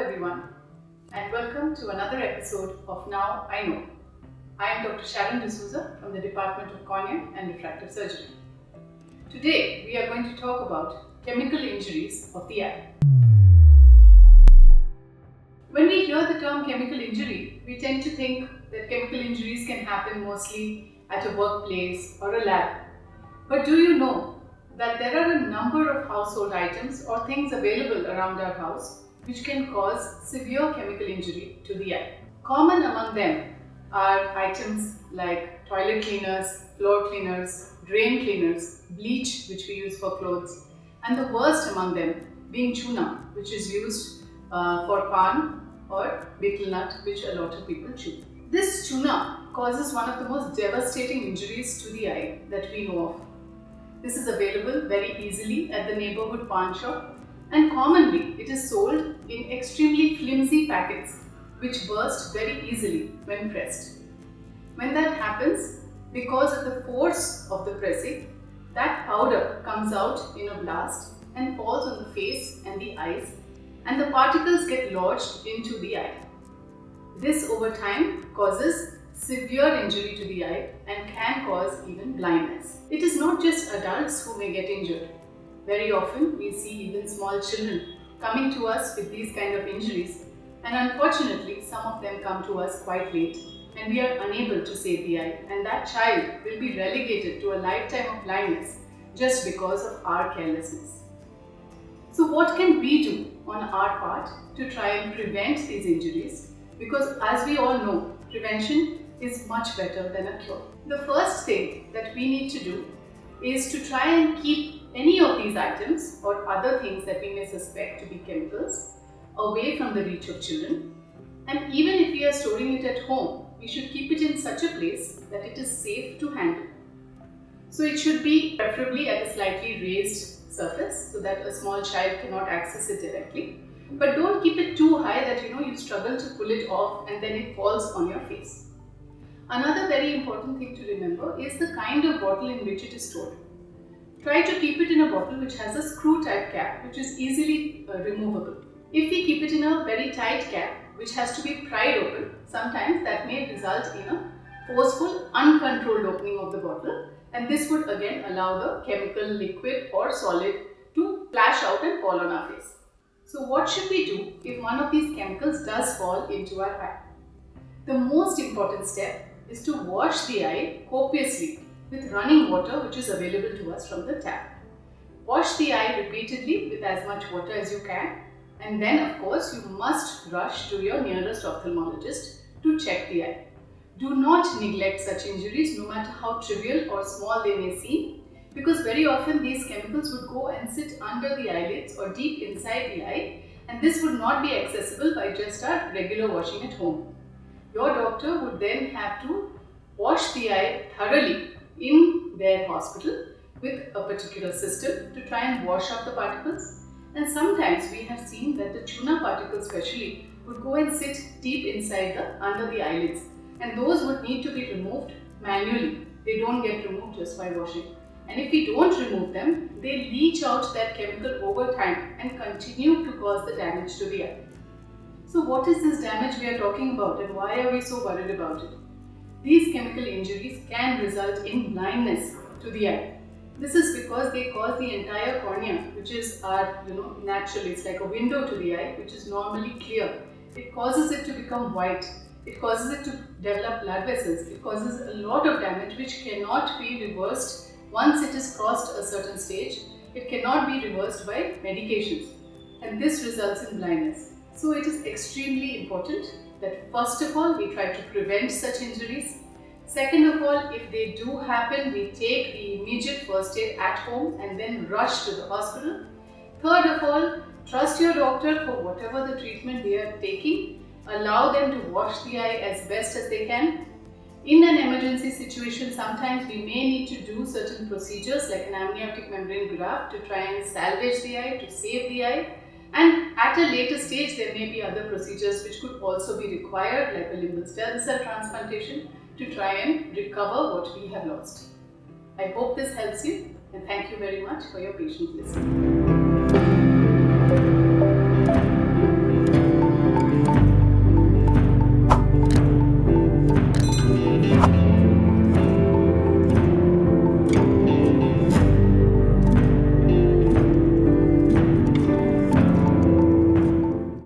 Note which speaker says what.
Speaker 1: everyone, and welcome to another episode of Now I Know. I am Dr. Sharon D'Souza from the Department of Cornea and Refractive Surgery. Today we are going to talk about chemical injuries of the eye. When we hear the term chemical injury, we tend to think that chemical injuries can happen mostly at a workplace or a lab. But do you know that there are a number of household items or things available around our house which can cause severe chemical injury to the eye? Common among them are items like toilet cleaners, floor cleaners, drain cleaners, bleach which we use for clothes, and the worst among them being chuna, which is used for pan or betel nut, which a lot of people chew. This chuna causes one of the most devastating injuries to the eye that we know of. This is available very easily at the neighborhood pan shop, and commonly it is sold in extremely flimsy packets which burst very easily when pressed. When that happens, because of the force of the pressing, that powder comes out in a blast and falls on the face and the eyes, and the particles get lodged into the eye. This over time causes severe injury to the eye and can cause even blindness. It is not just adults who may get injured. Very often we see even small children coming to us with these kind of injuries, and unfortunately some of them come to us quite late and we are unable to save the eye, and that child will be relegated to a lifetime of blindness just because of our carelessness. So what can we do on our part to try and prevent these injuries? Because as we all know, prevention is much better than a cure. The first thing that we need to do is to try and keep any of these items or other things that we may suspect to be chemicals away from the reach of children. And even if we are storing it at home, we should keep it in such a place that it is safe to handle. So it should be preferably at a slightly raised surface so that a small child cannot access it directly. But don't keep it too high that you struggle to pull it off and then it falls on your face. Another very important thing to remember is the kind of bottle in which it is stored. Try to keep it in a bottle which has a screw type cap which is easily removable. If we keep it in a very tight cap which has to be pried open, sometimes that may result in a forceful, uncontrolled opening of the bottle, and this would again allow the chemical, liquid or solid to splash out and fall on our face. So what should we do if one of these chemicals does fall into our eye? The most important step is to wash the eye copiously with running water which is available to us from the tap. Wash the eye repeatedly with as much water as you can, and then of course you must rush to your nearest ophthalmologist to check the eye. Do not neglect such injuries no matter how trivial or small they may seem, because very often these chemicals would go and sit under the eyelids or deep inside the eye, and this would not be accessible by just our regular washing at home. Your doctor would then have to wash the eye thoroughly in their hospital with a particular system to try and wash out the particles. And sometimes we have seen that the chuna particles especially would go and sit deep inside under the eyelids, and those would need to be removed manually. They don't get removed just by washing. And if we don't remove them, they leach out that chemical over time and continue to cause the damage to the eye. So what is this damage we are talking about, and why are we so worried about it? These chemical injuries can result in blindness to the eye. This is because they cause the entire cornea, which is our, naturally, it's like a window to the eye, which is normally clear. It causes it to become white. It causes it to develop blood vessels. It causes a lot of damage which cannot be reversed once it has crossed a certain stage. It cannot be reversed by medications, and this results in blindness. So it is extremely important that first of all we try to prevent such injuries. Second of all, if they do happen, we take the immediate first aid at home and then rush to the hospital. Third of all, trust your doctor for whatever the treatment they are taking. Allow them to wash the eye as best as they can. In an emergency situation, sometimes we may need to do certain procedures like an amniotic membrane graft to try and salvage the eye, to save the eye. And at a later stage, there may be other procedures which could also be required, like a limbal stem cell transplantation, to try and recover what we have lost. I hope this helps you, and thank you very much for your patient listening.